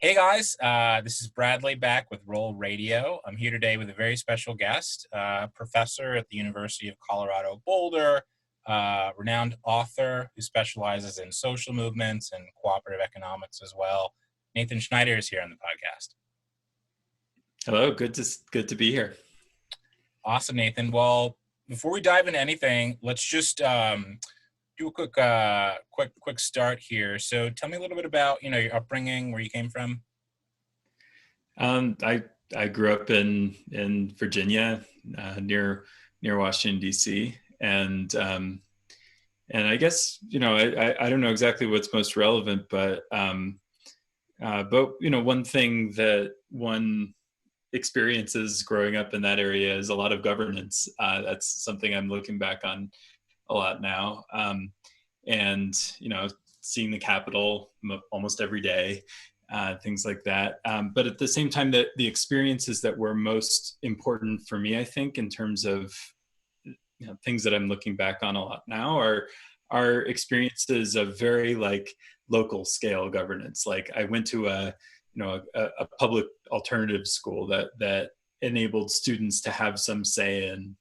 Hey guys, this is Bradley back with Roll Radio. I'm here today with a very special guest, professor at the University of Colorado Boulder, renowned author who specializes in social movements and cooperative economics as well. Nathan Schneider is here on the podcast. Hello, good to be here. Awesome, Nathan. Well, before we dive into anything, let's just do a quick start here. So, tell me a little bit about your upbringing, where you came from. I grew up in Virginia, near Washington D.C. And I guess I don't know exactly what's most relevant, but one thing that one experiences growing up in that area is a lot of governance. That's something I'm looking back on a lot now, and seeing the Capitol almost every day. Things like that. But at the same time, the experiences that were most important for me, I think, in terms of things that I'm looking back on a lot now, are experiences of very local scale governance. Like I went to a public alternative school that enabled students to have some say in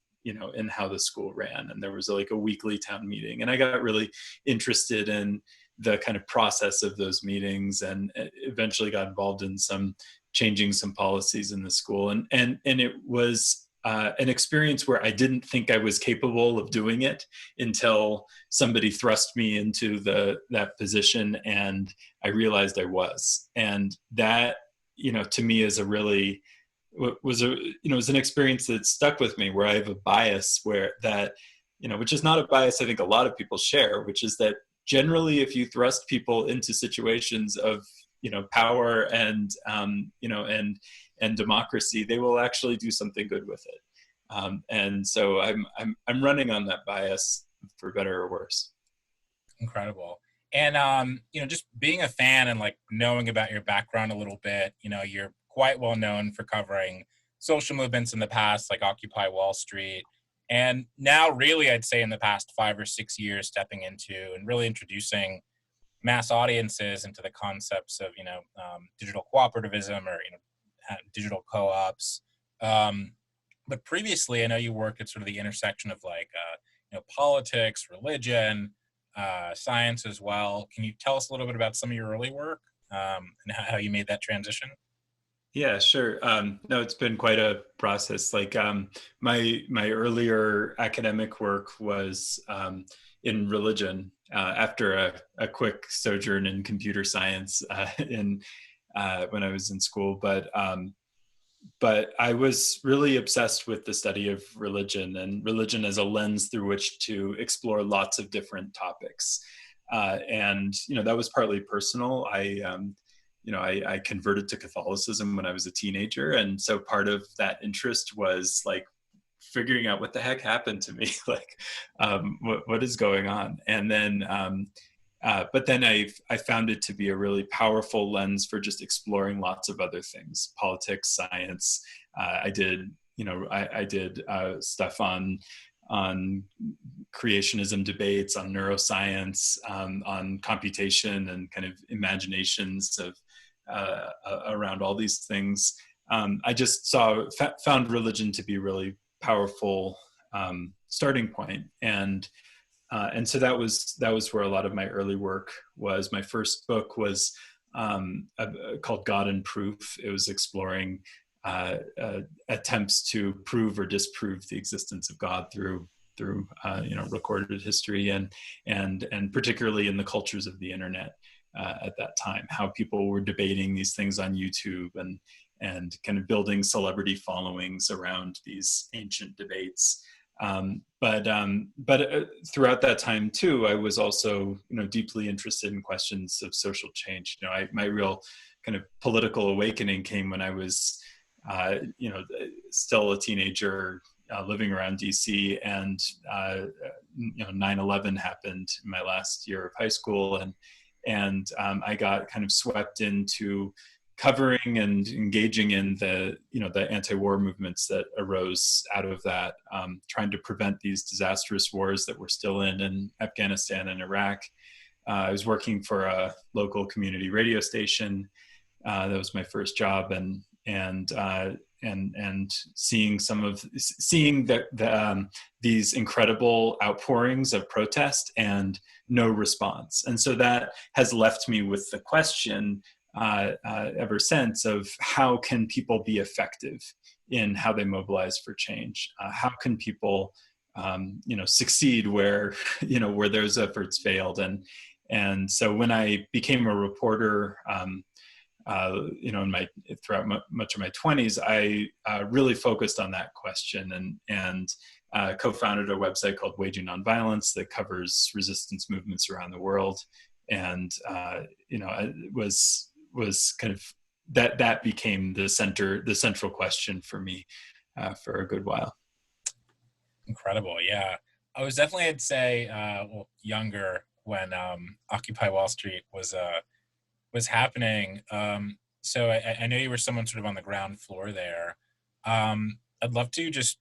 how the school ran, and there was a weekly town meeting, and I got really interested in the kind of process of those meetings, and eventually got involved in changing some policies in the school. And it was an experience where I didn't think I was capable of doing it until somebody thrust me into that position, and I realized I was. And that, to me is was an experience that stuck with me, where I have a bias which is not a bias I think a lot of people share, which is that generally, if you thrust people into situations of power and democracy, they will actually do something good with it. And so I'm running on that bias, for better or worse. Incredible. And just being a fan and knowing about your background a little bit, you're quite well known for covering social movements in the past, like Occupy Wall Street. And now, really, I'd say in the past 5 or 6 years, stepping into and really introducing mass audiences into the concepts of, digital cooperativism or, digital co-ops. But previously, I know you worked at sort of the intersection of politics, religion, science as well. Can you tell us a little bit about some of your early work and how you made that transition? Yeah, sure. No, it's been quite a process. My earlier academic work was in religion, after a quick sojourn in computer science when I was in school. But I was really obsessed with the study of religion, and religion as a lens through which to explore lots of different topics. And that was partly personal. I converted to Catholicism when I was a teenager. And so part of that interest was figuring out what the heck happened to me, what is going on. And then, but then I found it to be a really powerful lens for just exploring lots of other things: politics, science. I did stuff on creationism debates, on neuroscience, on computation, and kind of imaginations of around all these things. I just found religion to be really powerful starting point, and so that was where a lot of my early work was. My first book was called God and Proof. It was exploring attempts to prove or disprove the existence of God through recorded history, and particularly in the cultures of the internet at that time, how people were debating these things on YouTube and kind of building celebrity followings around these ancient debates. But throughout that time too, I was also deeply interested in questions of social change. My real kind of political awakening came when I was still a teenager, living around DC, and 9/11 happened in my last year of high school, and I got kind of swept into covering and engaging in the anti-war movements that arose out of that, trying to prevent these disastrous wars that we're still in Afghanistan and Iraq. I was working for a local community radio station, That was my first job, and seeing these incredible outpourings of protest and no response. And so that has left me with the question ever since of how can people be effective in how they mobilize for change? How can people succeed where where those efforts failed? And so when I became a reporter, throughout much of my 20s, I really focused on that question, and co-founded a website called Waging Nonviolence that covers resistance movements around the world. And it was kind of that became the central question for me for a good while. Incredible. Yeah. I was definitely, I'd say, younger when Occupy Wall Street was happening. So I know you were someone sort of on the ground floor there. I'd love to just,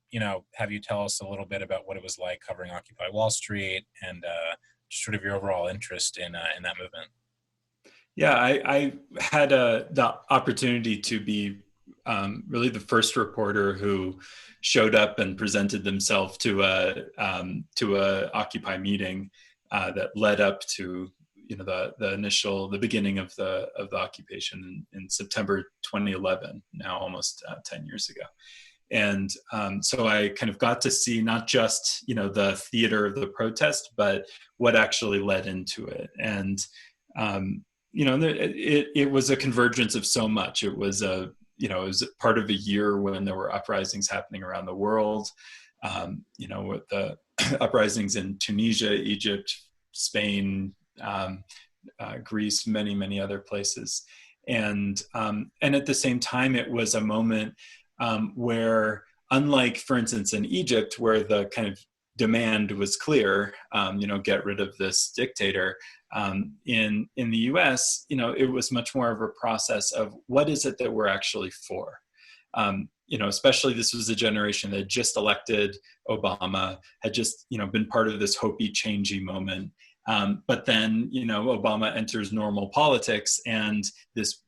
have you tell us a little bit about what it was like covering Occupy Wall Street and just sort of your overall interest in that movement. Yeah, I had the opportunity to be really the first reporter who showed up and presented themselves to a Occupy meeting that led up to the beginning of the occupation in September 2011. Now almost 10 years ago. And so I kind of got to see not just the theater of the protest, but what actually led into it. And it was a convergence of so much. It was it was part of a year when there were uprisings happening around the world. With the uprisings in Tunisia, Egypt, Spain, Greece, many other places, and at the same time, it was a moment where, unlike, for instance, in Egypt, where the kind of demand was clear, get rid of this dictator. In the U.S., it was much more of a process of what is it that we're actually for. Especially this was a generation that had just elected Obama, had just been part of this hopey, changey moment. But then Obama enters normal politics, and these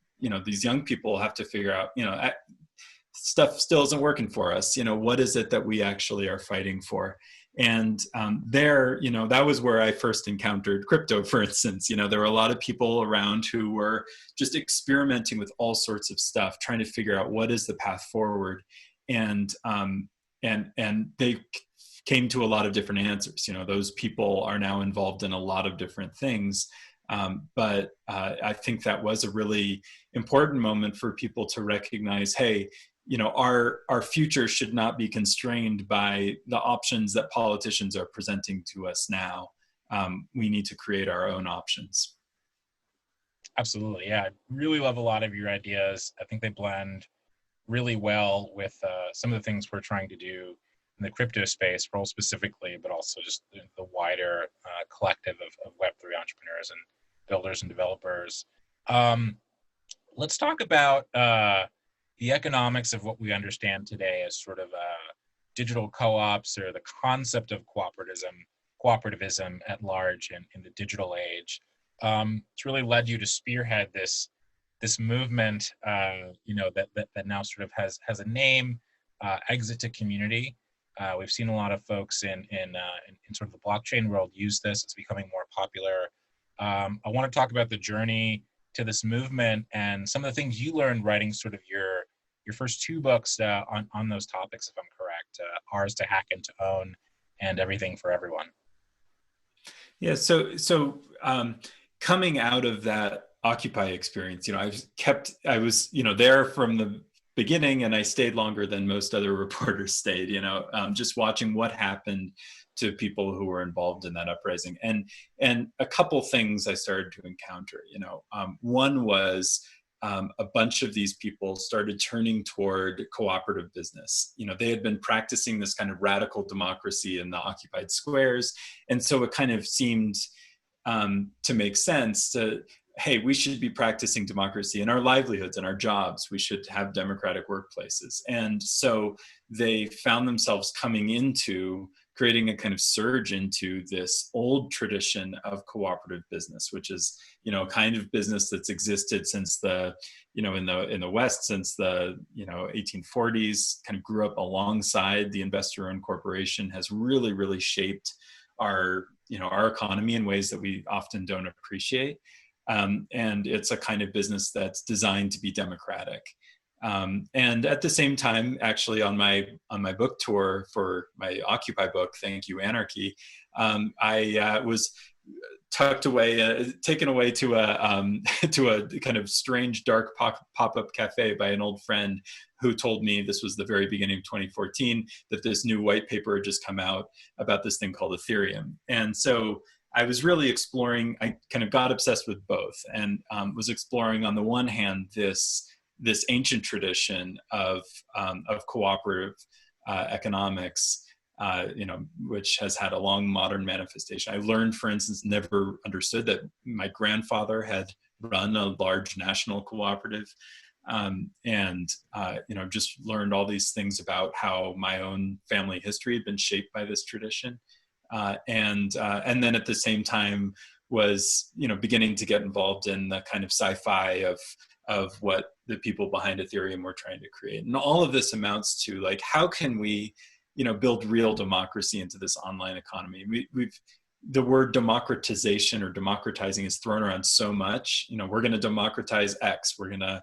young people have to figure out stuff still isn't working for us. What is it that we actually are fighting for? And that was where I first encountered crypto, for instance. There were a lot of people around who were just experimenting with all sorts of stuff, trying to figure out what is the path forward. And they came to a lot of different answers. Those people are now involved in a lot of different things. But I think that was a really important moment for people to recognize, hey, our future should not be constrained by the options that politicians are presenting to us now. We need to create our own options. Absolutely. Yeah. I really love a lot of your ideas. I think they blend really well with some of the things we're trying to do in the crypto space, Roll specifically, but also just the wider collective of Web3 entrepreneurs and builders and developers. Let's talk about the economics of what we understand today as sort of digital co-ops, or the concept of cooperativism at large in the digital age. It's really led you to spearhead this movement, that now sort of has a name, Exit to Community. We've seen a lot of folks in sort of the blockchain world use this. It's becoming more popular. I want to talk about the journey to this movement and some of the things you learned writing sort of your first two books on those topics, if I'm correct, Ours to Hack and to Own, and Everything for Everyone. Yeah. So coming out of that Occupy experience, I was there from the beginning, and I stayed longer than most other reporters stayed, just watching what happened to people who were involved in that uprising. And a couple things I started to encounter, one was a bunch of these people started turning toward cooperative business. They had been practicing this kind of radical democracy in the occupied squares. And so it kind of seemed to make sense to, hey, we should be practicing democracy in our livelihoods and our jobs. We should have democratic workplaces. And so they found themselves coming into creating a kind of surge into this old tradition of cooperative business, which is, a kind of business that's existed since the, in the West since the 1840s, kind of grew up alongside the investor-owned corporation, has really shaped our economy in ways that we often don't appreciate. And it's a kind of business that's designed to be democratic. And at the same time, actually, on my book tour for my Occupy book, Thank You, Anarchy, I was taken away to a to a kind of strange, dark pop-up cafe by an old friend who told me, this was the very beginning of 2014, that this new white paper had just come out about this thing called Ethereum. And so I was really exploring, I kind of got obsessed with both, and was exploring, on the one hand, this ancient tradition of cooperative economics, which has had a long modern manifestation. I learned, for instance, never understood that my grandfather had run a large national cooperative, and just learned all these things about how my own family history had been shaped by this tradition. And then at the same time was, beginning to get involved in the kind of sci-fi of what the people behind Ethereum were trying to create. And all of this amounts to, like, how can we, build real democracy into this online economy? The word democratization or democratizing is thrown around so much. We're going to democratize X. We're going to,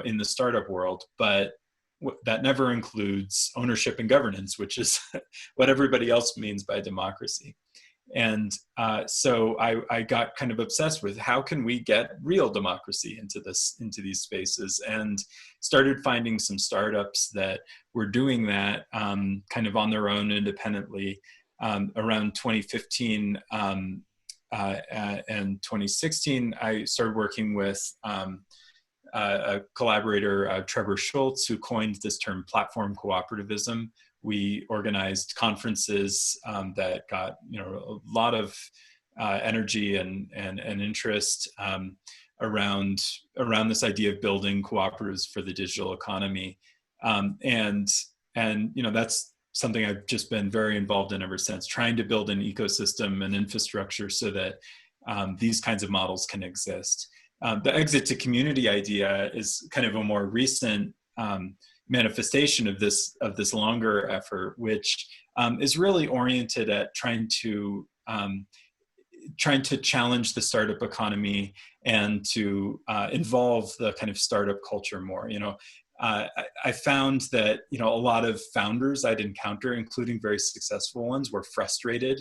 in the startup world, but that never includes ownership and governance, which is what everybody else means by democracy. And so I got kind of obsessed with, how can we get real democracy into these spaces, and started finding some startups that were doing that kind of on their own independently. Around 2015 and 2016, I started working with a collaborator, Trevor Schultz, who coined this term platform cooperativism. We organized conferences that got a lot of energy and interest around this idea of building cooperatives for the digital economy, and that's something I've just been very involved in ever since, trying to build an ecosystem and infrastructure so that these kinds of models can exist. The exit to community idea is kind of a more recent manifestation of this longer effort, which is really oriented at trying to challenge the startup economy and to involve the kind of startup culture more. I found that a lot of founders I'd encounter, including very successful ones, were frustrated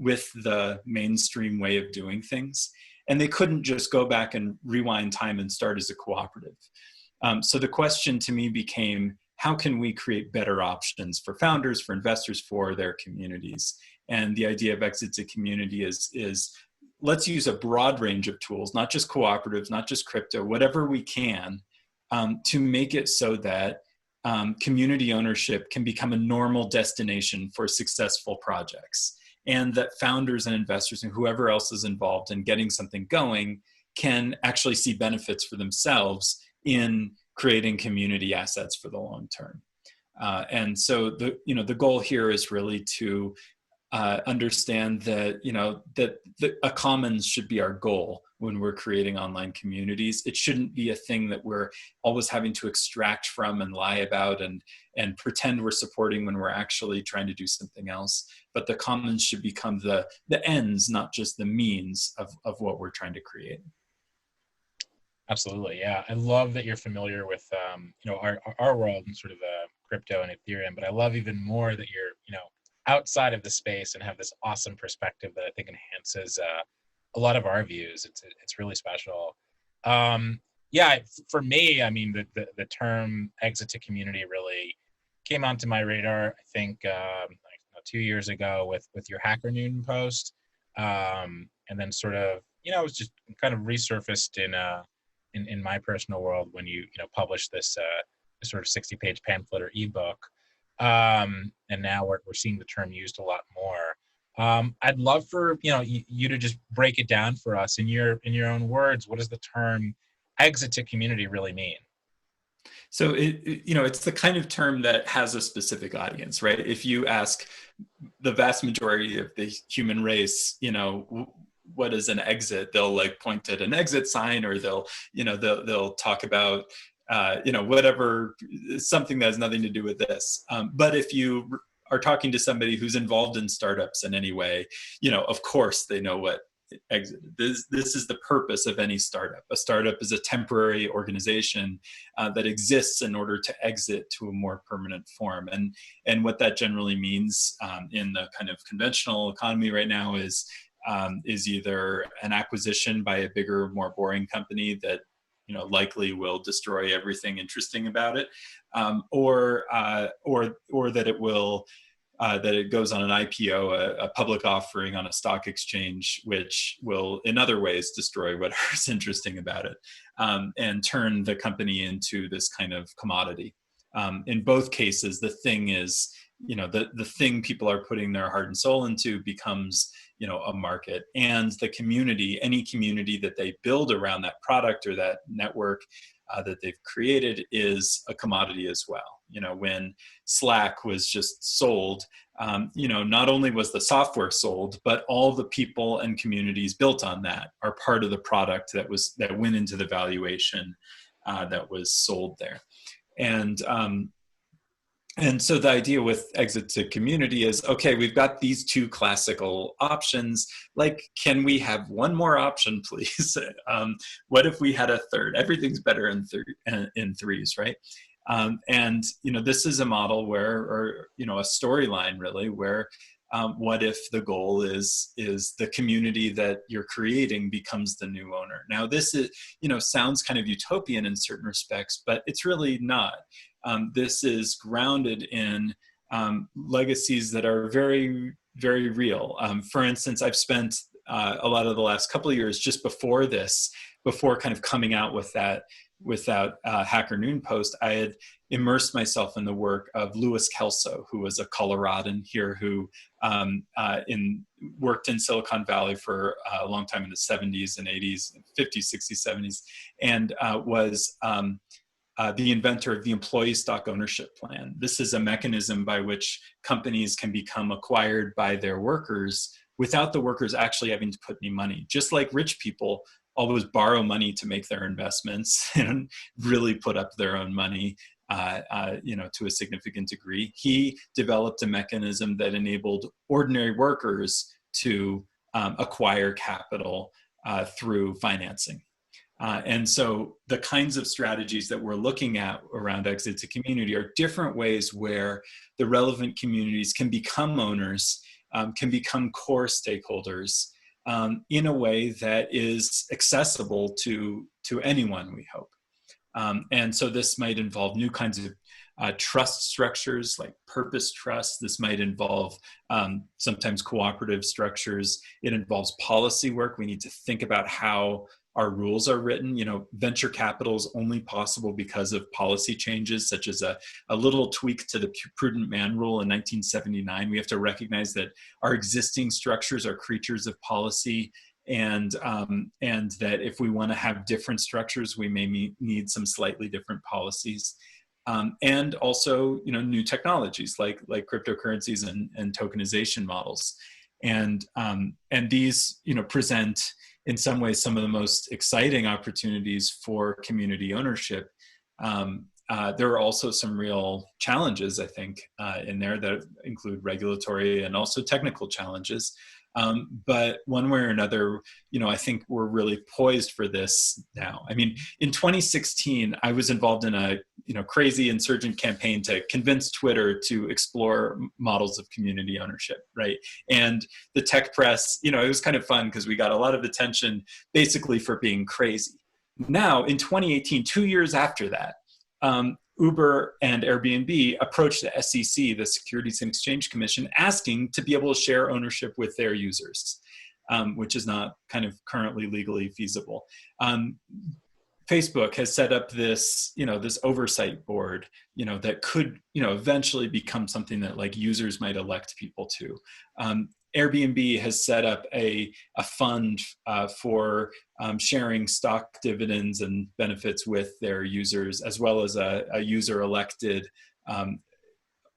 with the mainstream way of doing things, and they couldn't just go back and rewind time and start as a cooperative. So the question to me became, how can we create better options for founders, for investors, for their communities? And the idea of exit to community is let's use a broad range of tools, not just cooperatives, not just crypto, whatever we can, to make it so that community ownership can become a normal destination for successful projects, and that founders and investors and whoever else is involved in getting something going can actually see benefits for themselves in creating community assets for the long term. And so the goal here is really to understand that a commons should be our goal when we're creating online communities. It shouldn't be a thing that we're always having to extract from and lie about and pretend we're supporting when we're actually trying to do something else. But the commons should become the ends, not just the means of what we're trying to create. Absolutely, yeah. I love that you're familiar with our world and sort of crypto and Ethereum, but I love even more that you're outside of the space and have this awesome perspective that I think enhances a lot of our views. It's really special. Yeah, for me, I mean, the term exit to community really came onto my radar, I think 2 years ago with your Hacker Noon post, and then sort of it was just kind of resurfaced in my personal world when you published this sort of 60-page pamphlet or ebook, and now we're seeing the term used a lot more. I'd love for you to just break it down for us in your own words. What does the term exit to community really mean? So it's the kind of term that has a specific audience, right? If you ask the vast majority of the human race, what is an exit? They'll like point at an exit sign, or they'll talk about whatever, something that has nothing to do with this. But if you are talking to somebody who's involved in startups in any way, of course they know what exit. This is the purpose of any startup. A startup is a temporary organization that exists in order to exit to a more permanent form. And what that generally means in the kind of conventional economy right now is either an acquisition by a bigger, more boring company that likely will destroy everything interesting about it, or that it will that it goes on an IPO, a public offering on a stock exchange, which will in other ways destroy whatever's interesting about it, and turn the company into this kind of commodity. In both cases, the thing is, the thing people are putting their heart and soul into becomes a market, and the community, any community that they build around that product or that network that they've created, is a commodity as well. When Slack was just sold, not only was the software sold, but all the people and communities built on that are part of the product that went into the valuation that was sold there. And so the idea with exit to community is, okay, we've got these two classical options. Like, can we have one more option, please? What if we had a third? Everything's better in threes, right? And this is a model or a storyline really, where what if the goal is the community that you're creating becomes the new owner? Now, this is sounds kind of utopian in certain respects, but it's really not. This is grounded in legacies that are very, very real. For instance, I've spent a lot of the last couple of years just before kind of coming out with that Hacker Noon post, I had immersed myself in the work of Louis Kelso, who was a Coloradan here who worked in Silicon Valley for a long time in the 70s and 80s, 50s, 60s, 70s, and was the inventor of the employee stock ownership plan. This is a mechanism by which companies can become acquired by their workers without the workers actually having to put any money. Just like rich people always borrow money to make their investments and really put up their own money, to a significant degree. He developed a mechanism that enabled ordinary workers to acquire capital through financing. And so the kinds of strategies that we're looking at around exit to community are different ways where the relevant communities can become owners, can become core stakeholders in a way that is accessible to anyone, we hope. And so this might involve new kinds of trust structures like purpose trust. This might involve sometimes cooperative structures. It involves policy work. We need to think about how our rules are written. Venture capital is only possible because of policy changes, such as a little tweak to the Prudent Man Rule in 1979. We have to recognize that our existing structures are creatures of policy, and that if we want to have different structures, we may need some slightly different policies. And also, new technologies like cryptocurrencies and tokenization models. And these, present in some ways some of the most exciting opportunities for community ownership. There are also some real challenges, I think, in there that include regulatory and also technical challenges. But one way or another, I think we're really poised for this now. I mean, in 2016, I was involved in a crazy insurgent campaign to convince Twitter to explore models of community ownership, right? And the tech press, it was kind of fun because we got a lot of attention basically for being crazy. Now, in 2018, 2 years after that, Uber and Airbnb approached the SEC, the Securities and Exchange Commission, asking to be able to share ownership with their users, which is not kind of currently legally feasible. Facebook has set up this, this oversight board, that could, eventually become something that like users might elect people to. Airbnb has set up a fund for sharing stock dividends and benefits with their users, as well as a user-elected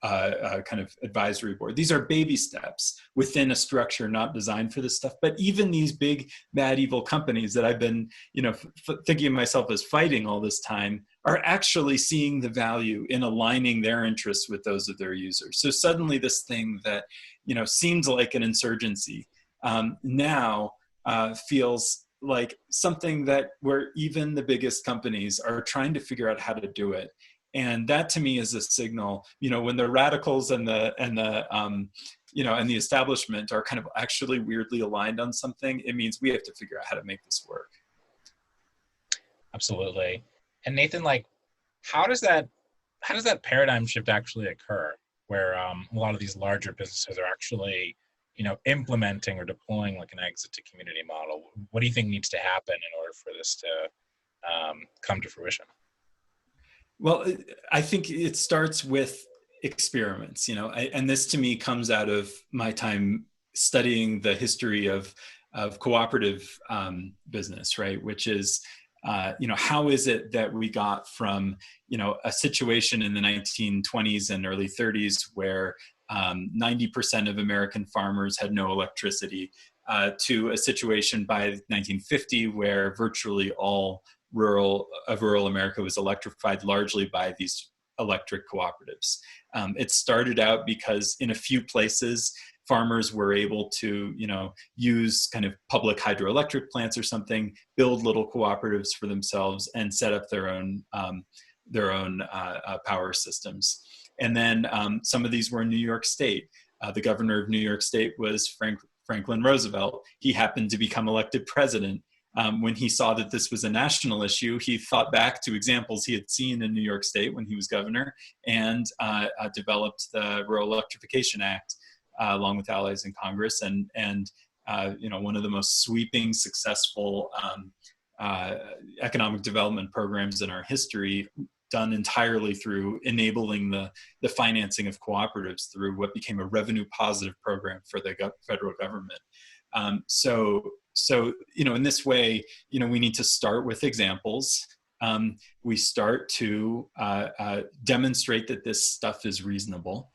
kind of advisory board. These are baby steps within a structure not designed for this stuff. But even these big, bad, evil companies that I've been, thinking of myself as fighting all this time are actually seeing the value in aligning their interests with those of their users. So suddenly this thing that, seems like an insurgency now feels like something that where even the biggest companies are trying to figure out how to do it. And that to me is a signal, when the radicals and the establishment are kind of actually weirdly aligned on something, it means we have to figure out how to make this work. Absolutely. And Nathan, like, how does that paradigm shift actually occur, where a lot of these larger businesses are actually, implementing or deploying like an exit to community model? What do you think needs to happen in order for this to come to fruition? Well, I think it starts with experiments, and this to me comes out of my time studying the history of cooperative business, right? Which is, how is it that we got from, a situation in the 1920s and early 30s where 90% of American farmers had no electricity to a situation by 1950 where virtually all rural America was electrified largely by these electric cooperatives. It started out because in a few places, farmers were able to, use kind of public hydroelectric plants or something, build little cooperatives for themselves, and set up their own power systems. And then some of these were in New York State. The governor of New York State was Franklin Roosevelt. He happened to become elected president. When he saw that this was a national issue, he thought back to examples he had seen in New York State when he was governor and developed the Rural Electrification Act along with allies in Congress. And one of the most sweeping, successful economic development programs in our history, done entirely through enabling the financing of cooperatives through what became a revenue positive program for the federal government. So, in this way, we need to start with examples. We start to demonstrate that this stuff is reasonable.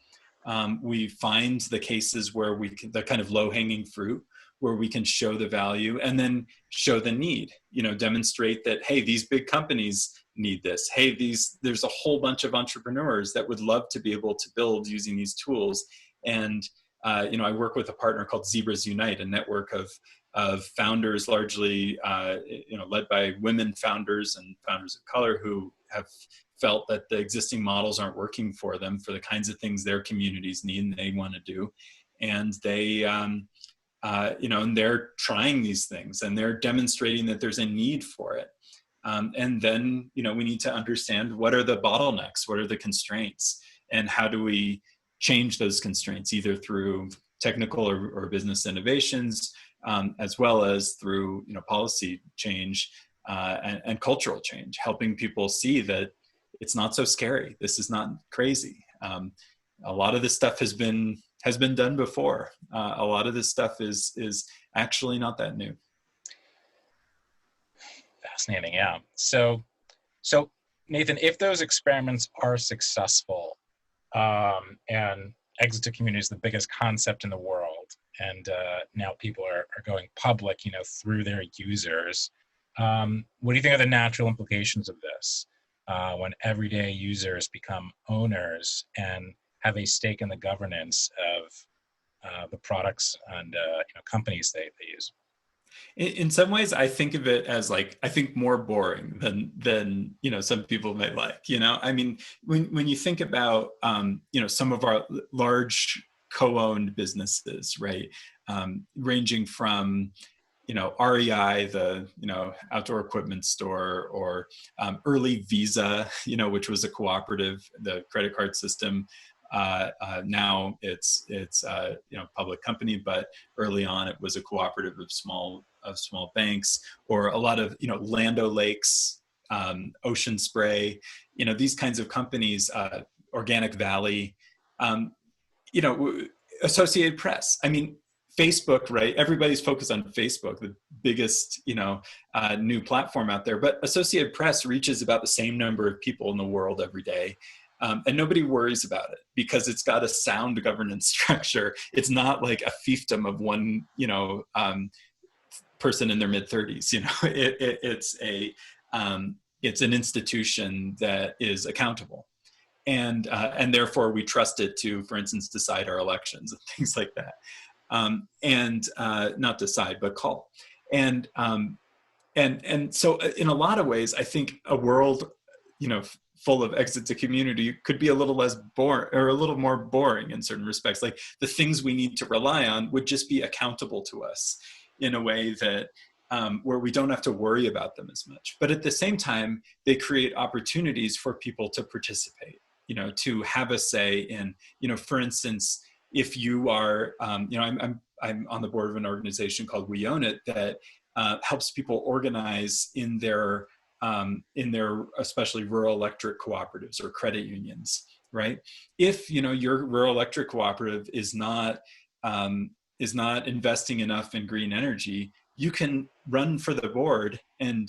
We find the cases where the kind of low-hanging fruit, where we can show the value and then show the need, demonstrate that, hey, these big companies need this. Hey, there's a whole bunch of entrepreneurs that would love to be able to build using these tools. And I work with a partner called Zebras Unite, a network of founders, largely led by women founders and founders of color who have felt that the existing models aren't working for them for the kinds of things their communities need and they want to do. And they, and they're trying these things and they're demonstrating that there's a need for it. And then, we need to understand what are the bottlenecks, what are the constraints, and how do we change those constraints, either through technical or business innovations, as well as through policy change and cultural change, helping people see that it's not so scary. This is not crazy. A lot of this stuff has been done before. A lot of this stuff is actually not that new. Fascinating, yeah. So Nathan, if those experiments are successful, and exit to community is the biggest concept in the world, and now people are going public, through their users, what do you think are the natural implications of this when everyday users become owners and have a stake in the governance of the products and companies they use? In some ways, I think of it as more boring than some people might like. I mean, when you think about some of our large co-owned businesses, right, ranging from REI, the outdoor equipment store, or early Visa, which was a cooperative, the credit card system. Now it's public company, but early on it was a cooperative of small banks, or a lot of Land O'Lakes, Ocean Spray, these kinds of companies, Organic Valley, Associated Press. I mean, Facebook, right? Everybody's focused on Facebook, the biggest, new platform out there. But Associated Press reaches about the same number of people in the world every day. And nobody worries about it because it's got a sound governance structure. It's not like a fiefdom of one, person in their mid 30s. It's an institution that is accountable, and therefore we trust it to, for instance, decide our elections and things like that. And not decide, but call. And so in a lot of ways, I think a world, full of exit to community could be a little less boring, or a little more boring in certain respects. Like the things we need to rely on would just be accountable to us in a way that where we don't have to worry about them as much. But at the same time, they create opportunities for people to participate, to have a say in, for instance, if you are, I'm on the board of an organization called We Own It that helps people organize in their especially rural electric cooperatives or credit unions, right? If your rural electric cooperative is not investing enough in green energy, you can run for the board and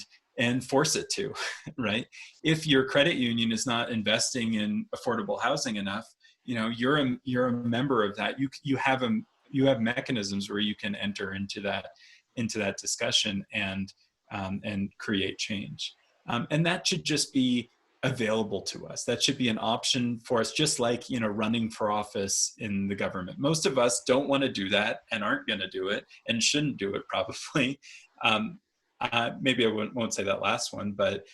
force it to, right? If your credit union is not investing in affordable housing enough, you're a member of that. You have mechanisms where you can enter into that discussion and create change. And that should just be available to us. That should be an option for us, just like, running for office in the government. Most of us don't want to do that and aren't going to do it and shouldn't do it probably. Maybe I won't say that last one, but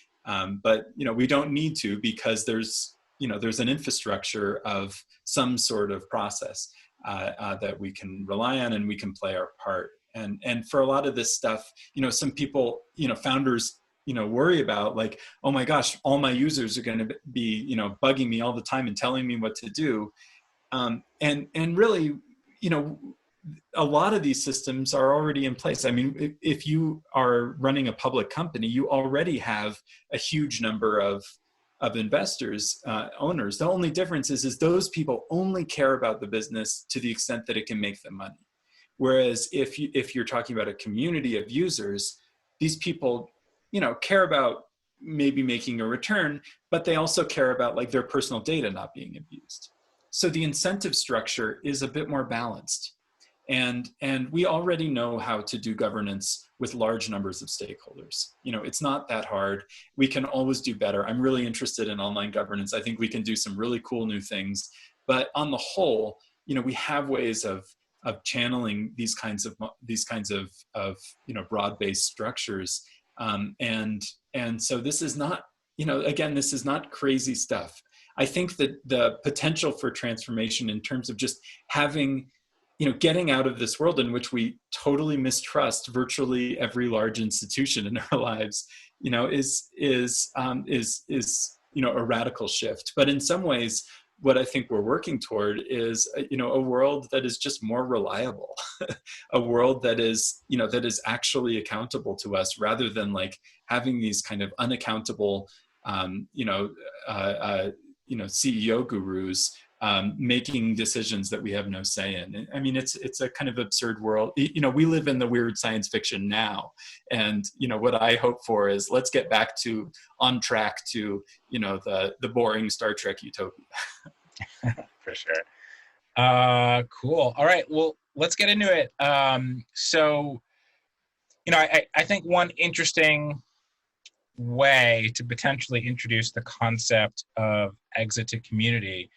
we don't need to, because there's an infrastructure of some sort of process that we can rely on, and we can play our part. And for a lot of this stuff, some people, founders, worry about, like, oh my gosh, all my users are going to be, bugging me all the time and telling me what to do. And really, a lot of these systems are already in place. I mean, if you are running a public company, you already have a huge number of investors, owners. The only difference is those people only care about the business to the extent that it can make them money. Whereas if you're talking about a community of users, these people, care about maybe making a return, but they also care about, like, their personal data not being abused. So the incentive structure is a bit more balanced. And we already know how to do governance with large numbers of stakeholders. It's not that hard. We can always do better. I'm really interested in online governance. I think we can do some really cool new things. But on the whole, we have ways of channeling these kinds of broad-based structures. And so this is not, again, this is not crazy stuff. I think that the potential for transformation in terms of just having, getting out of this world in which we totally mistrust virtually every large institution in our lives, is a radical shift. But in some ways, what I think we're working toward is, a world that is just more reliable, a world that is, that is actually accountable to us, rather than like having these kind of unaccountable, CEO gurus making decisions that we have no say in. I mean, it's a kind of absurd world. We live in the weird science fiction now, and what I hope for is, let's get back to on track to the boring Star Trek utopia. For sure. Cool. All right. Well, let's get into it. So, I think one interesting way to potentially introduce the concept of exit to community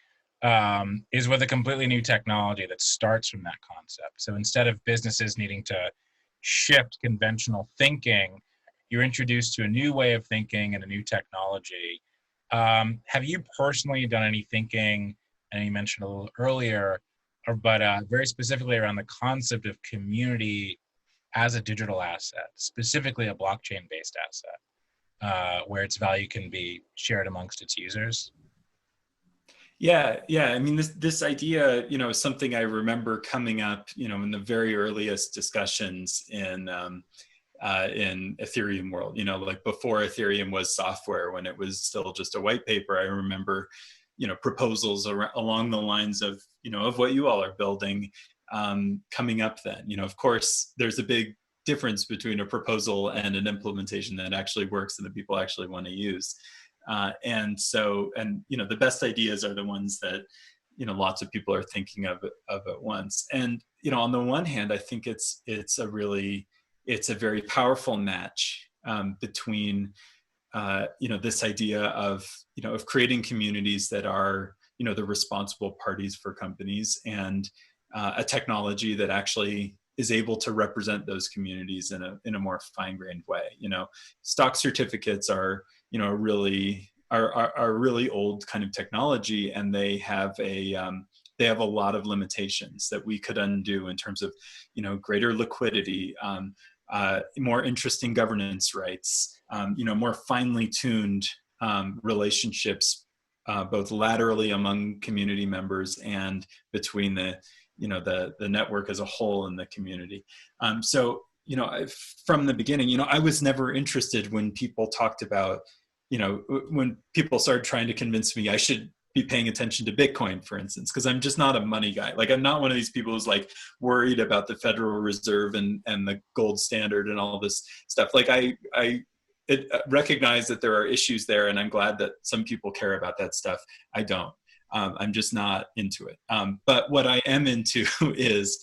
is with a completely new technology that starts from that concept. So instead of businesses needing to shift conventional thinking, you're introduced to a new way of thinking and a new technology. Have you personally done any thinking, and you mentioned a little earlier, but very specifically around the concept of community as a digital asset, specifically a blockchain-based asset, where its value can be shared amongst its users? Yeah. I mean, this idea, is something I remember coming up, in the very earliest discussions in Ethereum world. Like before Ethereum was software, when it was still just a white paper. I remember, proposals along the lines of, of what you all are building, coming up then? Of course, there's a big difference between a proposal and an implementation that actually works and that people actually want to use. The best ideas are the ones that, lots of people are thinking of at once. And, on the one hand, I think it's a very powerful match between, this idea of creating communities that are, the responsible parties for companies, and a technology that actually is able to represent those communities in a more fine-grained way. Stock certificates are, really old kind of technology, and they have a lot of limitations that we could undo in terms of, greater liquidity, more interesting governance rights, more finely tuned relationships, both laterally among community members and between the network as a whole and the community. From the beginning, I was never interested when people talked about, when people started trying to convince me I should be paying attention to Bitcoin, for instance, because I'm just not a money guy. Like, I'm not one of these people who's like worried about the Federal Reserve and the gold standard and all this stuff. Like, I recognize that there are issues there, and I'm glad that some people care about that stuff. I don't. I'm just not into it. But what I am into is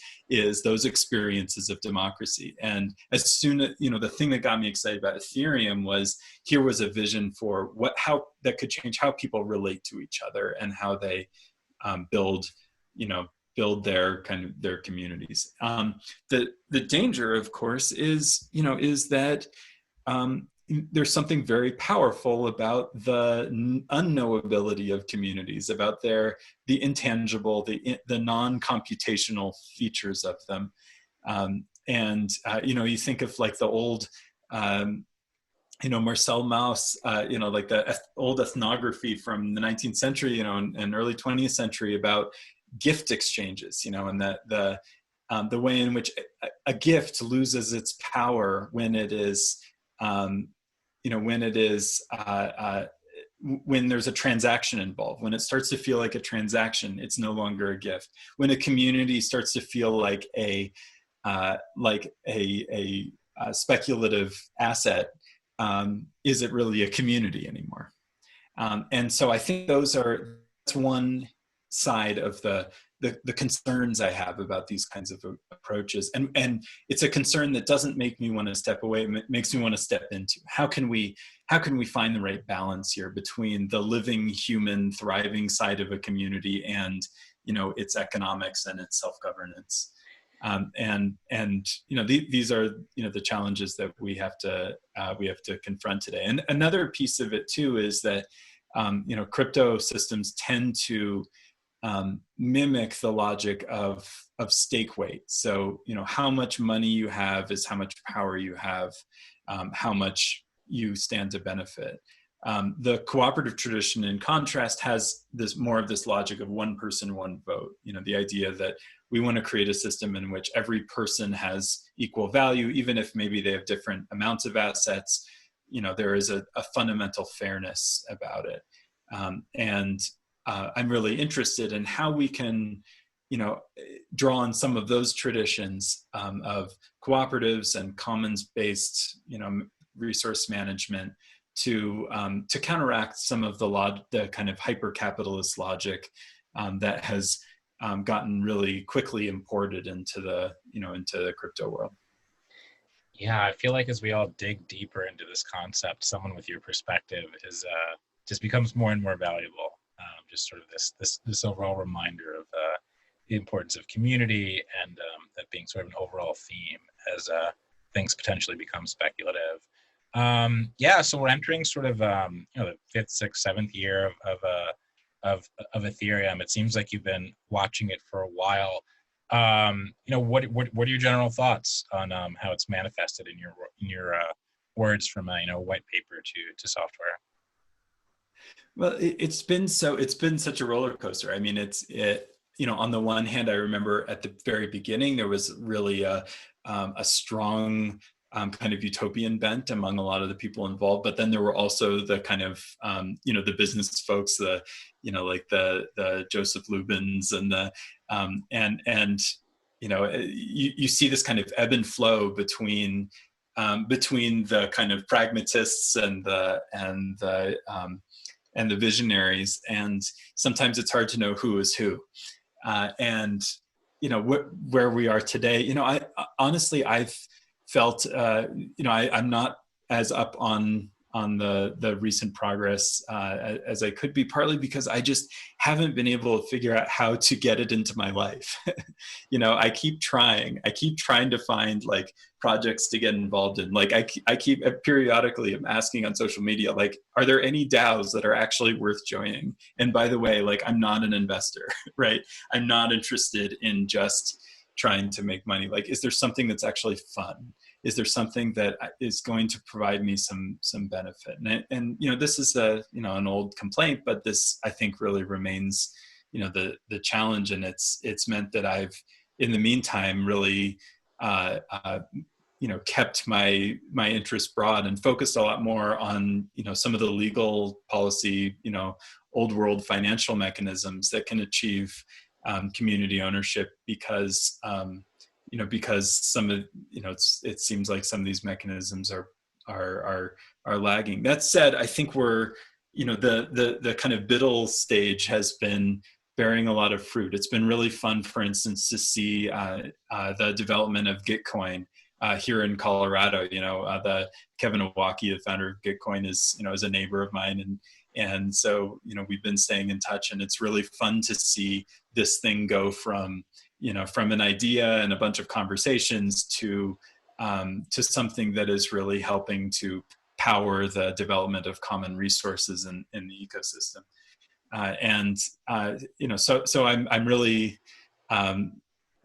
those experiences of democracy. And as soon as, the thing that got me excited about Ethereum was, here was a vision for how that could change how people relate to each other and how they build their communities. The danger, of course, is that there's something very powerful about the unknowability of communities, about the intangible, the non-computational features of them. You think of like the old, Marcel Mauss, like the old ethnography from the 19th century, and early 20th century about gift exchanges, and the way in which a gift loses its power when it is, when there's a transaction involved. When it starts to feel like a transaction, it's no longer a gift. When a community starts to feel like a speculative asset, is it really a community anymore? And so I think that's one side of the concerns I have about these kinds of approaches. And it's a concern that doesn't make me want to step away, it makes me want to step into. How can we find the right balance here between the living, human, thriving side of a community and, its economics and its self-governance? These are, the challenges that we have to confront today. And another piece of it too is that, crypto systems tend to mimic the logic of stake weight. So, how much money you have is how much power you have, how much you stand to benefit. The cooperative tradition, in contrast, has more of this logic of one person, one vote. The idea that we want to create a system in which every person has equal value, even if maybe they have different amounts of assets. There is a fundamental fairness about it. I'm really interested in how we can, draw on some of those traditions of cooperatives and commons-based, resource management to counteract some of the kind of hyper-capitalist logic that has gotten really quickly imported into the crypto world. Yeah, I feel like as we all dig deeper into this concept, someone with your perspective is just becomes more and more valuable. Just sort of this overall reminder of the importance of community, and that being sort of an overall theme as things potentially become speculative. So we're entering sort of the 5th, 6th, 7th year of Ethereum. It seems like you've been watching it for a while. What are your general thoughts on how it's manifested in your words from a white paper to software? Well, it's been such a roller coaster. I mean, on the one hand, I remember at the very beginning, there was really a strong kind of utopian bent among a lot of the people involved. But then there were also the kind of, the business folks, like the Joseph Lubins and you see this kind of ebb and flow between the kind of pragmatists and the visionaries, and sometimes it's hard to know who is who. And where we are today, I honestly, I've felt, I'm not as up on the recent progress as I could be, partly because I just haven't been able to figure out how to get it into my life. I keep trying to find like projects to get involved in. Like I keep periodically I'm asking on social media, like, are there any DAOs that are actually worth joining? And by the way, like, I'm not an investor, right? I'm not interested in just trying to make money. Like, is there something that's actually fun? Is there something that is going to provide me some benefit? And this is an old complaint, but this, I think, really remains the challenge. And it's meant that I've, in the meantime, really kept my interest broad and focused a lot more on some of the legal policy, old world financial mechanisms that can achieve community ownership, because because some of it seems like some of these mechanisms are lagging. That said, I think we're the kind of Biddle stage has been bearing a lot of fruit. It's been really fun, for instance, to see the development of Gitcoin here in Colorado. The Kevin Owocki, the founder of Gitcoin, is a neighbor of mine, and so we've been staying in touch, and it's really fun to see this thing go from an idea and a bunch of conversations to something that is really helping to power the development of common resources in the ecosystem. So I'm really,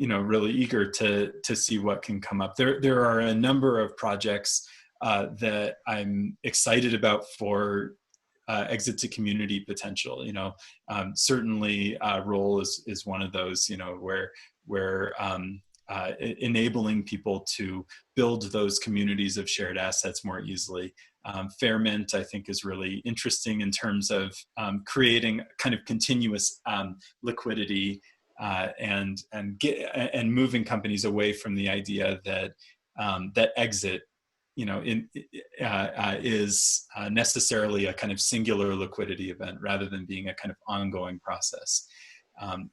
really eager to see what can come up. There are a number of projects that I'm excited about for exit to community potential. Certainly Roll is one of those, where enabling people to build those communities of shared assets more easily. Fairmint, I think, is really interesting in terms of creating kind of continuous liquidity and moving companies away from the idea that that exit is necessarily a kind of singular liquidity event, rather than being a kind of ongoing process.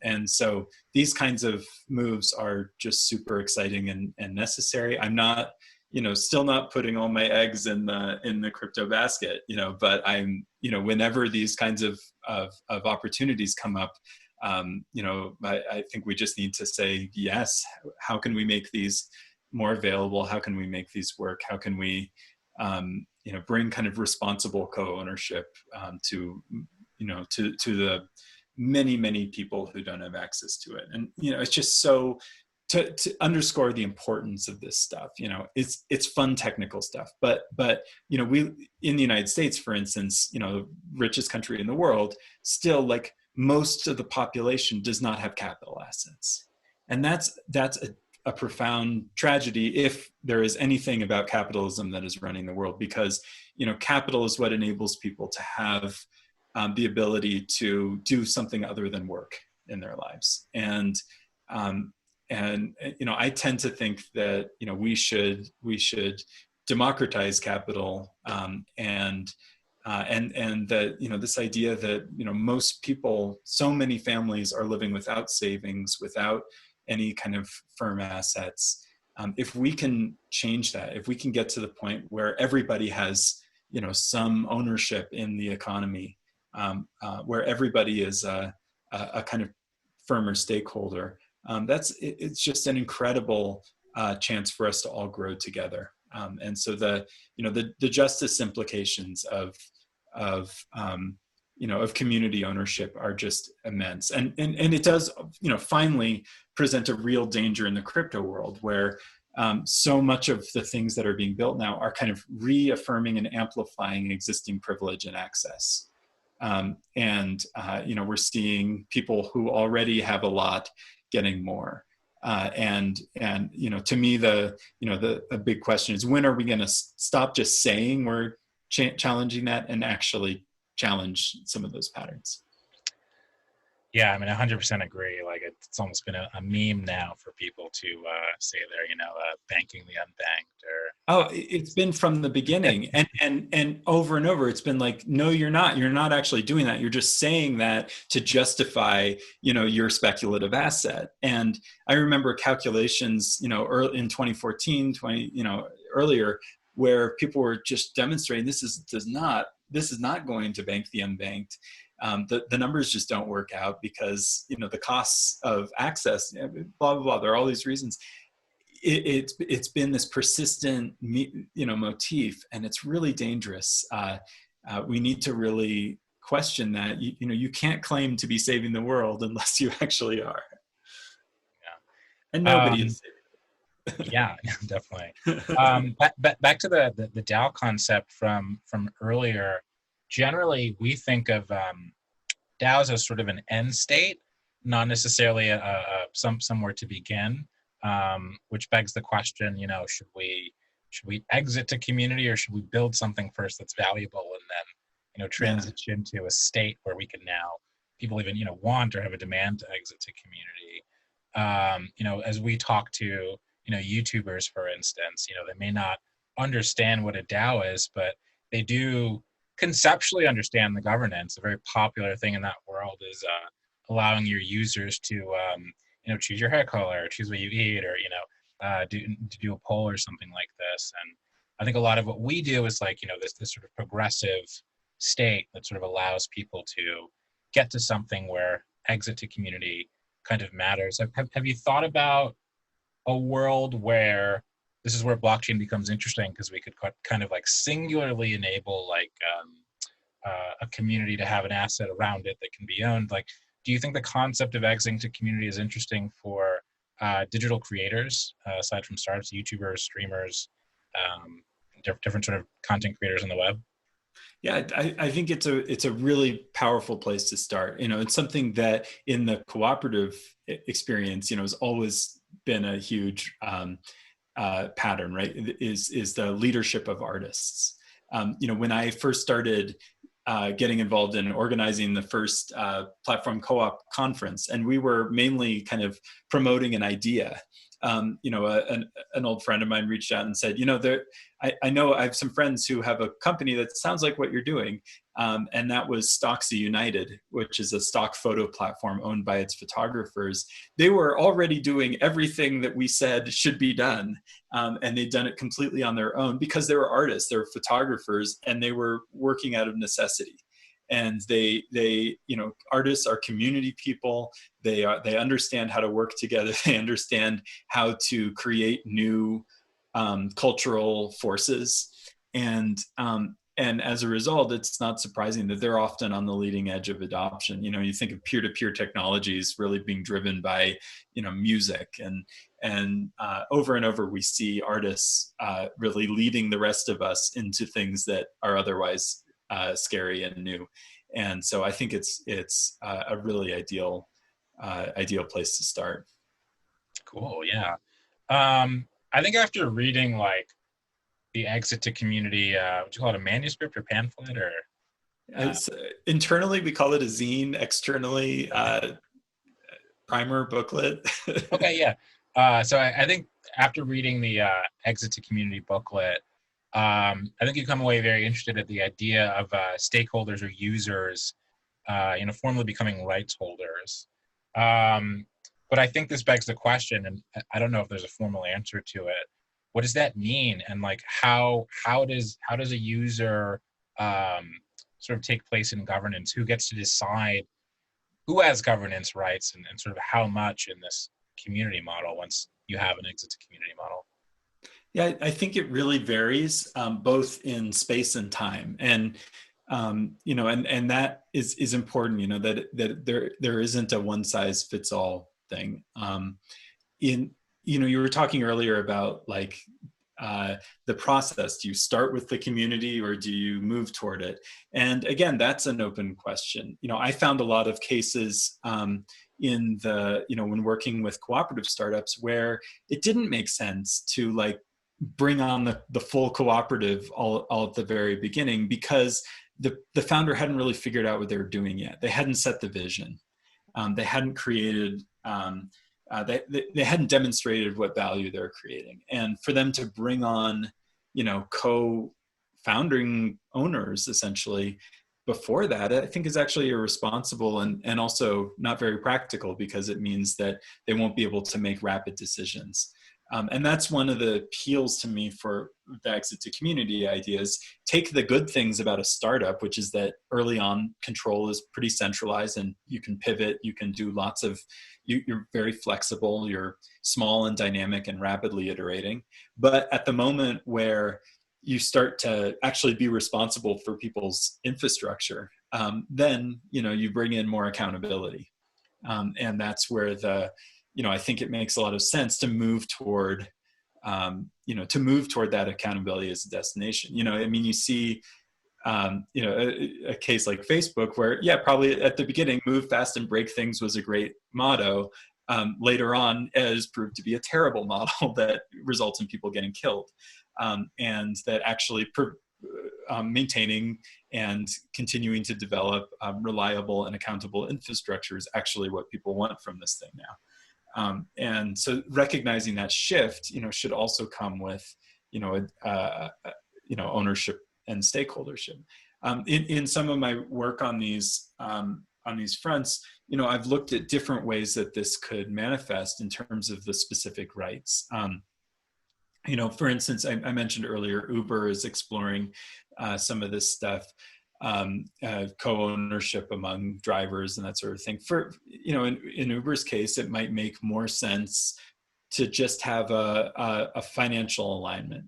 And so these kinds of moves are just super exciting and necessary. I'm not, still not putting all my eggs in the crypto basket, but I'm, whenever these kinds of opportunities come up, I think we just need to say, yes, how can we make these more available? How can we make these work? How can we, bring kind of responsible co-ownership to the many people who don't have access to it? And it's just so to underscore the importance of this stuff. It's fun technical stuff, but we in the United States, for instance, the richest country in the world, still, like, most of the population does not have capital assets, and that's a profound tragedy if there is anything about capitalism that is running the world, because capital is what enables people to have the ability to do something other than work in their lives. And I tend to think that we should democratize capital, and that this idea that most people, so many families, are living without savings, without any kind of firm assets. If we can change that, if we can get to the point where everybody has some ownership in the economy, where everybody is a kind of firmer stakeholder, it's just an incredible chance for us to all grow together. And so the justice implications of community ownership are just immense. And it does, finally present a real danger in the crypto world, where so much of the things that are being built now are kind of reaffirming and amplifying existing privilege and access. We're seeing people who already have a lot getting more. And to me, the big question is, when are we going to stop just saying we're challenging that and actually challenge some of those patterns? Yeah, I mean, 100% agree. Like, it's almost been a meme now for people to say they're, banking the unbanked or. Oh, it's been from the beginning, and over and over. It's been like, no, you're not. You're not actually doing that. You're just saying that to justify, your speculative asset. And I remember calculations, early in 2014, earlier, where people were just demonstrating this is not going to bank the unbanked. The numbers just don't work out because the costs of access, blah blah blah. There are all these reasons. It's been this persistent motif, and it's really dangerous. We need to really question that. You can't claim to be saving the world unless you actually are. Yeah. And nobody is saving. Yeah, definitely. Back to the DAO concept from earlier. Generally, we think of DAOs as sort of an end state, not necessarily somewhere to begin. Which begs the question, should we exit to community, or should we build something first that's valuable and then, transition to a state where we can now, people even, want or have a demand to exit to community. As we talk to, YouTubers, for instance, they may not understand what a DAO is, but they do conceptually understand the governance. A very popular thing in that world is allowing your users to, choose your hair color, choose what you eat, or, do a poll or something like this. And I think a lot of what we do is like, this sort of progressive state that sort of allows people to get to something where exit to community kind of matters. Have you thought about a world where this is where blockchain becomes interesting, because we could kind of like singularly enable like a community to have an asset around it that can be owned? Like, do you think the concept of exiting to community is interesting for digital creators, aside from startups, YouTubers, streamers, different sort of content creators on the web? Yeah, I think it's a really powerful place to start. It's something that in the cooperative experience, has always been a huge pattern, right? Is the leadership of artists. When I first started getting involved in organizing the first platform co-op conference, and we were mainly kind of promoting an idea. An old friend of mine reached out and said, I know I have some friends who have a company that sounds like what you're doing. And that was Stocksy United, which is a stock photo platform owned by its photographers. They were already doing everything that we said should be done. And they'd done it completely on their own because they were artists, they were photographers, and they were working out of necessity. And artists are community people. They understand how to work together. They understand how to create new cultural forces. And as a result, it's not surprising that they're often on the leading edge of adoption. You think of peer-to-peer technologies really being driven by, music, and over and over we see artists really leading the rest of us into things that are otherwise scary and new. And so I think it's a really ideal place to start. Cool. Yeah. I think after reading like the exit to community, would you call it a manuscript or pamphlet, or? Internally, we call it a zine. Externally, primer booklet. Okay, yeah. So I think after reading the exit to community booklet, I think you come away very interested at the idea of stakeholders or users, formally becoming rights holders. But I think this begs the question, and I don't know if there's a formal answer to it. What does that mean? And like, how does a user sort of take place in governance? Who gets to decide who has governance rights, and sort of how much in this community model once you have an exit to community model? Yeah, I think it really varies, both in space and time, and and that is important. That there isn't a one size fits all thing. You were talking earlier about like the process. Do you start with the community, or do you move toward it? And again, that's an open question. I found a lot of cases in the when working with cooperative startups where it didn't make sense to like bring on the full cooperative all at the very beginning, because the founder hadn't really figured out what they were doing yet. They hadn't set the vision. They hadn't created they hadn't demonstrated what value they're creating. And for them to bring on, co-founding owners essentially before that, I think is actually irresponsible and also not very practical, because it means that they won't be able to make rapid decisions. And that's one of the appeals to me for the exit to community ideas. Take the good things about a startup, which is that early on control is pretty centralized and you can pivot, you can do lots of, you're very flexible, you're small and dynamic and rapidly iterating. But at the moment where you start to actually be responsible for people's infrastructure, then, you bring in more accountability. And that's where I think it makes a lot of sense to move toward, that accountability as a destination. You see, a case like Facebook where, probably at the beginning, move fast and break things was a great motto. Later on, it has proved to be a terrible model that results in people getting killed. And that actually maintaining and continuing to develop reliable and accountable infrastructure is actually what people want from this thing now. And so recognizing that shift, should also come with, ownership and stakeholdership. In some of my work on these fronts, I've looked at different ways that this could manifest in terms of the specific rights. For instance, I mentioned earlier, Uber is exploring some of this stuff, co-ownership among drivers and that sort of thing. For, in Uber's case, it might make more sense to just have a financial alignment.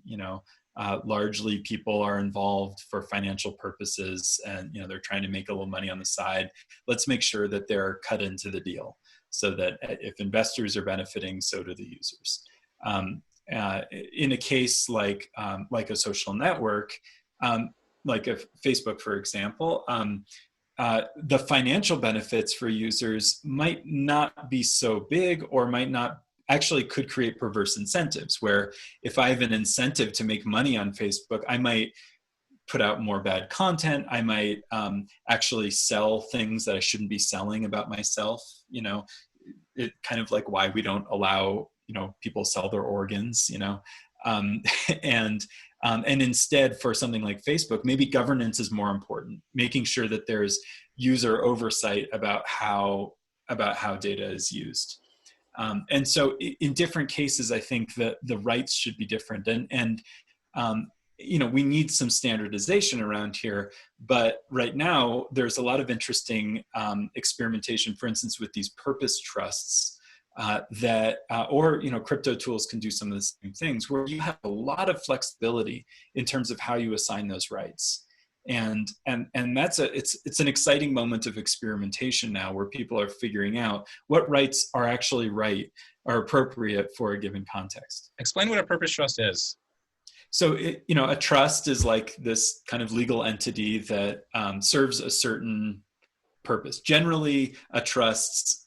Largely people are involved for financial purposes and, they're trying to make a little money on the side. Let's make sure that they're cut into the deal so that if investors are benefiting, so do the users. In a case like a social network, like a Facebook, for example, the financial benefits for users might not be so big, or might not actually could create perverse incentives, where if I have an incentive to make money on Facebook, I might put out more bad content. I might actually sell things that I shouldn't be selling about myself. It kind of like why we don't allow people sell their organs, and instead for something like Facebook, maybe governance is more important, making sure that there's user oversight about how data is used. And so in different cases, I think that the rights should be different, and we need some standardization around here. But right now, there's a lot of interesting experimentation, for instance, with these purpose trusts. Or crypto tools can do some of the same things, where you have a lot of flexibility in terms of how you assign those rights, and that's it's an exciting moment of experimentation now, where people are figuring out what rights are actually are appropriate for a given context. Explain what a purpose trust is. So a trust is like this kind of legal entity that serves a certain purpose. Generally, a trust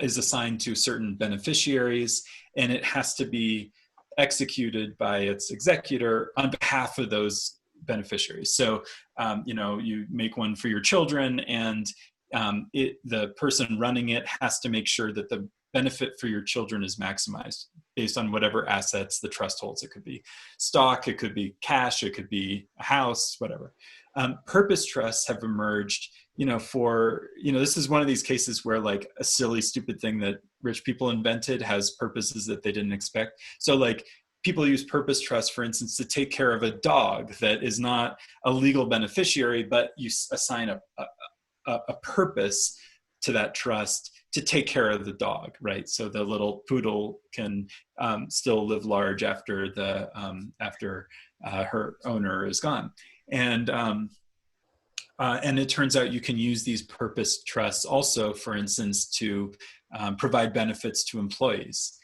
is assigned to certain beneficiaries, and it has to be executed by its executor on behalf of those beneficiaries. So, you make one for your children, and the person running it has to make sure that the benefit for your children is maximized based on whatever assets the trust holds. It could be stock, it could be cash, it could be a house, whatever. Purpose trusts have emerged, this is one of these cases where like a silly, stupid thing that rich people invented has purposes that they didn't expect. So like people use purpose trusts, for instance, to take care of a dog that is not a legal beneficiary, but you assign a purpose to that trust to take care of the dog, right? So the little poodle can still live large after her owner is gone. And it turns out you can use these purpose trusts also, for instance, to provide benefits to employees.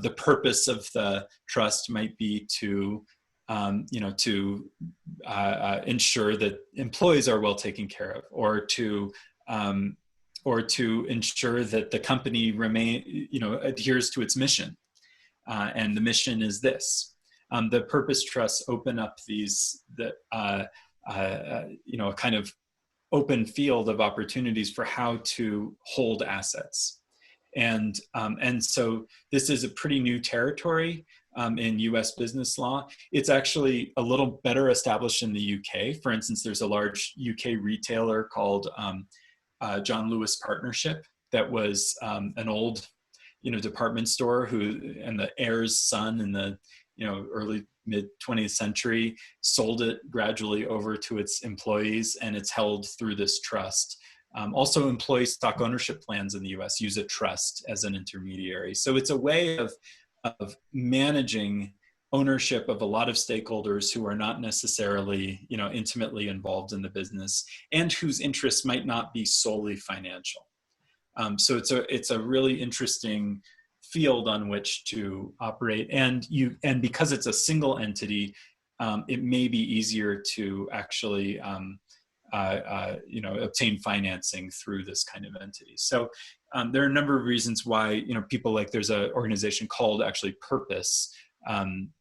The purpose of the trust might be to ensure that employees are well taken care of, or to ensure that the company adheres to its mission. And the mission is this. The purpose trusts open up a kind of open field of opportunities for how to hold assets. And so this is a pretty new territory in US business law. It's actually a little better established in the UK. For instance, there's a large UK retailer called John Lewis Partnership that was an old, department store and the heir's son in the, early mid 20th century sold it gradually over to its employees, and it's held through this trust. Also, employee stock ownership plans in the US use a trust as an intermediary. So it's a way of managing ownership of a lot of stakeholders who are not necessarily, intimately involved in the business and whose interests might not be solely financial. So it's a really interesting field on which to operate, and because it's a single entity, it may be easier to actually obtain financing through this kind of entity. So there are a number of reasons why people like, there's an organization called actually Purpose,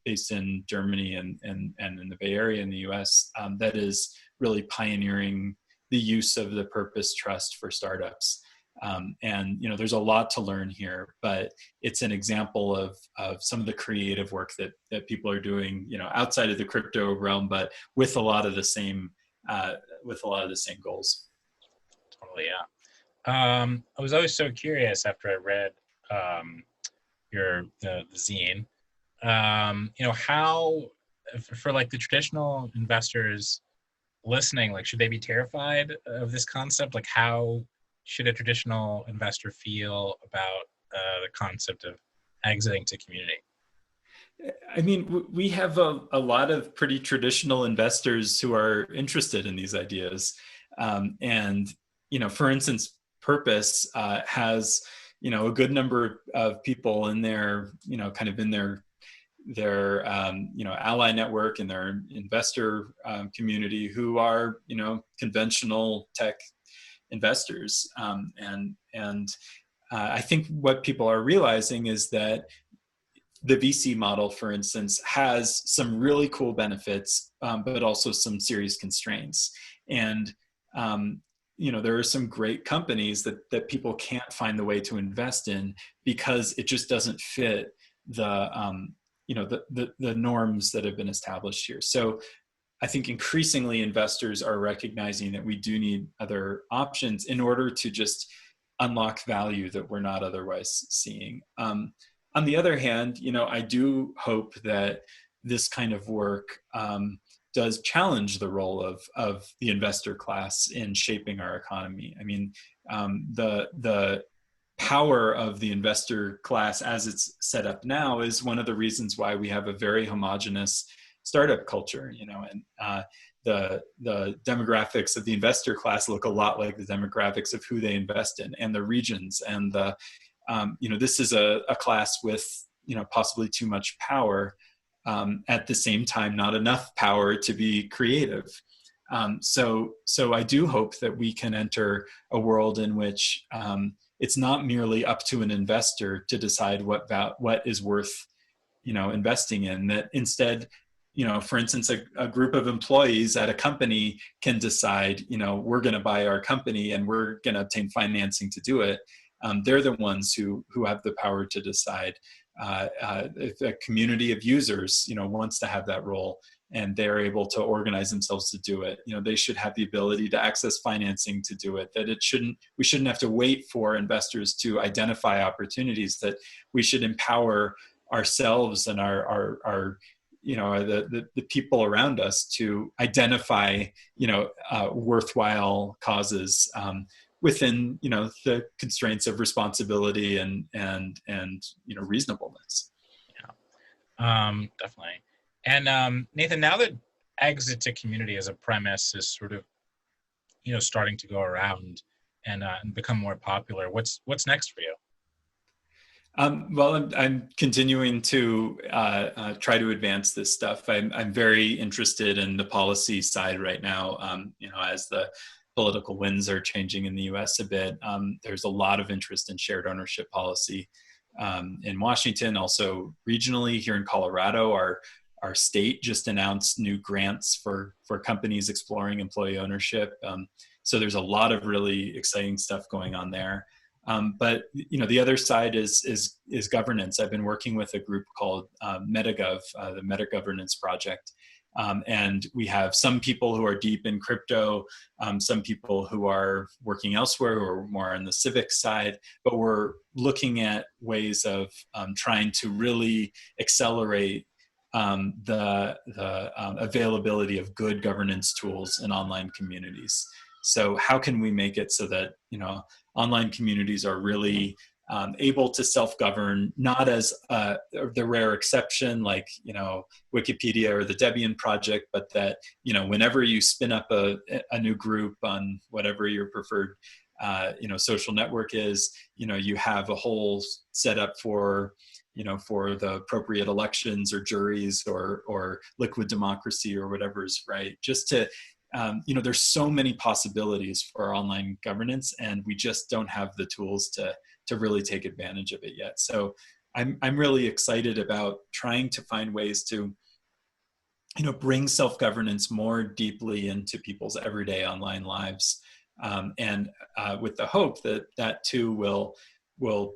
based in Germany and in the Bay Area in the US, that is really pioneering the use of the Purpose Trust for startups. And there's a lot to learn here, but it's an example of some of the creative work that people are doing, outside of the crypto realm, but with a lot of the same goals. Totally, yeah. I was always so curious after I read the zine, how, for like the traditional investors listening, like, should they be terrified of this concept? Like, how should a traditional investor feel about the concept of exiting to community? I mean, we have a lot of pretty traditional investors who are interested in these ideas. And, for instance, Purpose has, a good number of people in their, kind of in their ally network and their investor community who are, conventional tech investors. And I think what people are realizing is that the VC model, for instance, has some really cool benefits, but also some serious constraints. And there are some great companies that people can't find the way to invest in because it just doesn't fit the norms that have been established here. So I think increasingly investors are recognizing that we do need other options in order to just unlock value that we're not otherwise seeing. On the other hand, I do hope that this kind of work does challenge the role of the investor class in shaping our economy. I mean, the power of the investor class as it's set up now is one of the reasons why we have a very homogenous startup culture, and the demographics of the investor class look a lot like the demographics of who they invest in and the regions, and this is a class with possibly too much power, at the same time not enough power to be creative. So I do hope that we can enter a world in which it's not merely up to an investor to decide what is worth investing in, that instead, for instance, a group of employees at a company can decide, we're going to buy our company and we're going to obtain financing to do it. They're the ones who have the power to decide. If a community of users, wants to have that role and they're able to organize themselves to do it, they should have the ability to access financing to do it. That we shouldn't have to wait for investors to identify opportunities. That we should empower ourselves and our the people around us to identify worthwhile causes within the constraints of responsibility and reasonableness. Yeah, definitely. And Nathan, now that exit to community as a premise is sort of starting to go around and become more popular, what's next for you? Well, I'm continuing to try to advance this stuff. I'm very interested in the policy side right now. As the political winds are changing in the U.S. a bit, there's a lot of interest in shared ownership policy in Washington, also regionally here in Colorado. Our state just announced new grants for companies exploring employee ownership. So there's a lot of really exciting stuff going on there. But the other side is governance. I've been working with a group called MetaGov, the Meta Governance Project, and we have some people who are deep in crypto, some people who are working elsewhere who are more on the civic side. But we're looking at ways of trying to really accelerate the availability of good governance tools in online communities. So how can we make it so that online communities are really able to self-govern, not as the rare exception like Wikipedia or the Debian project, but that whenever you spin up a new group on whatever your preferred social network is, you have a whole setup for the appropriate elections or juries or liquid democracy or whatever's right. Just to there's so many possibilities for online governance, and we just don't have the tools to really take advantage of it yet. So I'm really excited about trying to find ways to bring self-governance more deeply into people's everyday online lives, and with the hope that that too will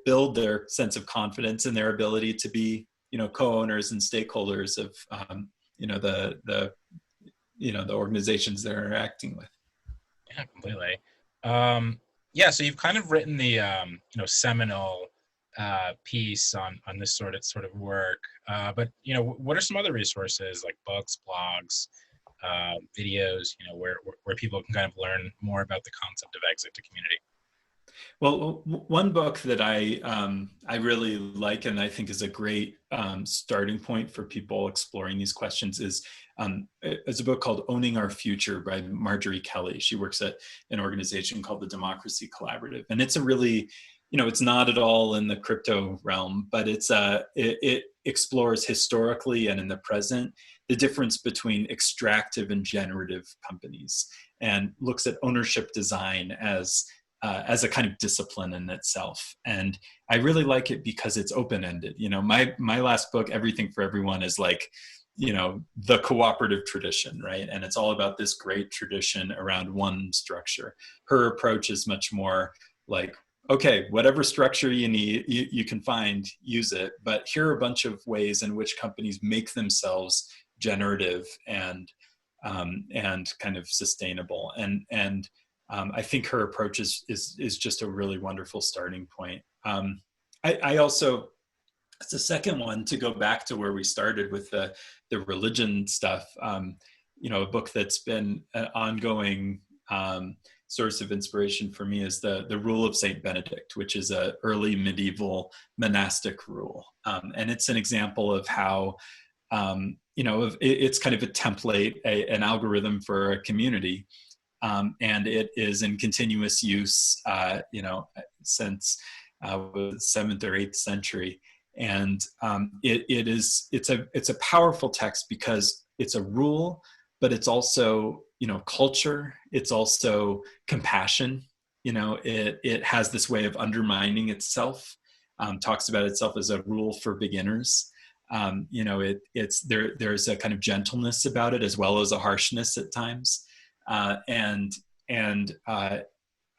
build their sense of confidence and their ability to be co-owners and stakeholders of the organizations they're interacting with. Yeah, completely. Yeah, so you've kind of written the seminal piece on this sort of work, but what are some other resources like books, blogs, videos, where people can kind of learn more about the concept of exit to community? Well, one book that I really like and I think is a great starting point for people exploring these questions is a book called Owning Our Future by Marjorie Kelly. She works at an organization called the Democracy Collaborative, and it's a really, it's not at all in the crypto realm, but it explores historically and in the present the difference between extractive and generative companies, and looks at ownership design as a kind of discipline in itself. And I really like it because it's open-ended. My last book, Everything for Everyone, is like, the cooperative tradition, right? And it's all about this great tradition around one structure. Her approach is much more like, okay, whatever structure you need, you can find, use it. But here are a bunch of ways in which companies make themselves generative and kind of sustainable. And I think her approach is just a really wonderful starting point. I also, it's the second one to go back to where we started with the religion stuff. A book that's been an ongoing source of inspiration for me is the Rule of Saint Benedict, which is an early medieval monastic rule, and it's an example of how it's kind of a template, an algorithm for a community. And it is in continuous use, since the 7th or 8th century. And it's a powerful text because it's a rule, but it's also, culture. It's also compassion. It has this way of undermining itself, talks about itself as a rule for beginners. There's a kind of gentleness about it as well as a harshness at times. And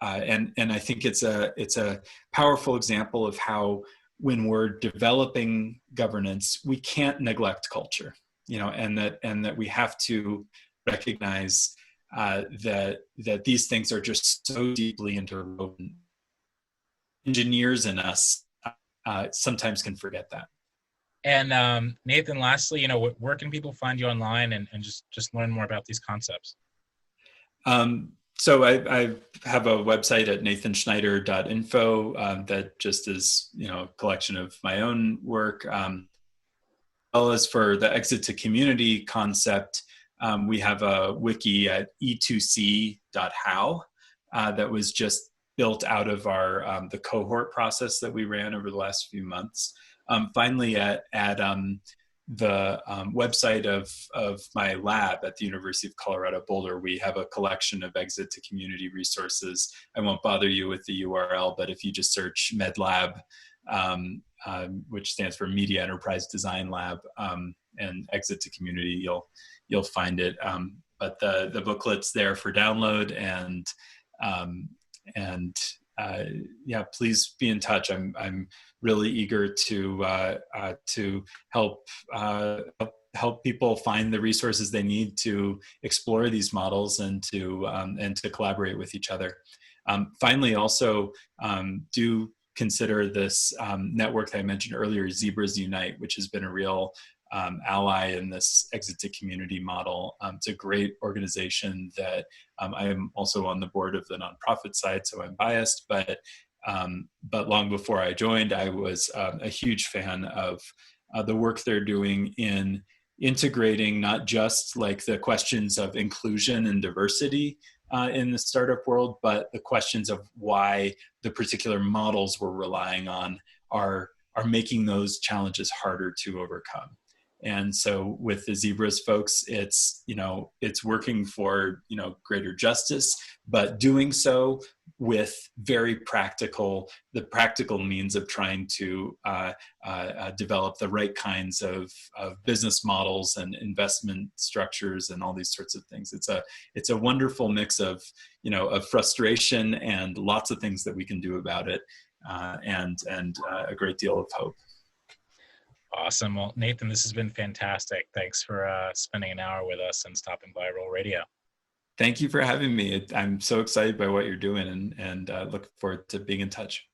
I think it's a powerful example of how when we're developing governance, we can't neglect culture, and that we have to recognize that these things are just so deeply interwoven. Engineers in us sometimes can forget that. And Nathan, lastly, where can people find you online and just learn more about these concepts? So I have a website at nathanschneider.info that just is, a collection of my own work. As well as for the exit to community concept, we have a wiki at e2c.how that was just built out of our the cohort process that we ran over the last few months. Finally, at the website of my lab at the University of Colorado Boulder, we have a collection of exit to community resources. I won't bother you with the URL, but if you just search MedLab, which stands for Media Enterprise Design Lab, and exit to community, you'll find it. But the booklet's there for download, and uh, yeah, please be in touch. I'm really eager to help help people find the resources they need to explore these models and to collaborate with each other. Finally, also do consider this network that I mentioned earlier, Zebras Unite, which has been a real ally in this exit to community model. It's a great organization that I am also on the board of the nonprofit side, so I'm biased, but long before I joined, I was a huge fan of the work they're doing in integrating not just like the questions of inclusion and diversity in the startup world, but the questions of why the particular models we're relying on are making those challenges harder to overcome. And so with the Zebras folks, it's working for greater justice, but doing so with very the practical means of trying to develop the right kinds of business models and investment structures and all these sorts of things. It's a wonderful mix of of frustration and lots of things that we can do about it, and a great deal of hope. Awesome. Well, Nathan, this has been fantastic. Thanks for spending an hour with us and stopping by Roll Radio. Thank you for having me. I'm so excited by what you're doing and look forward to being in touch.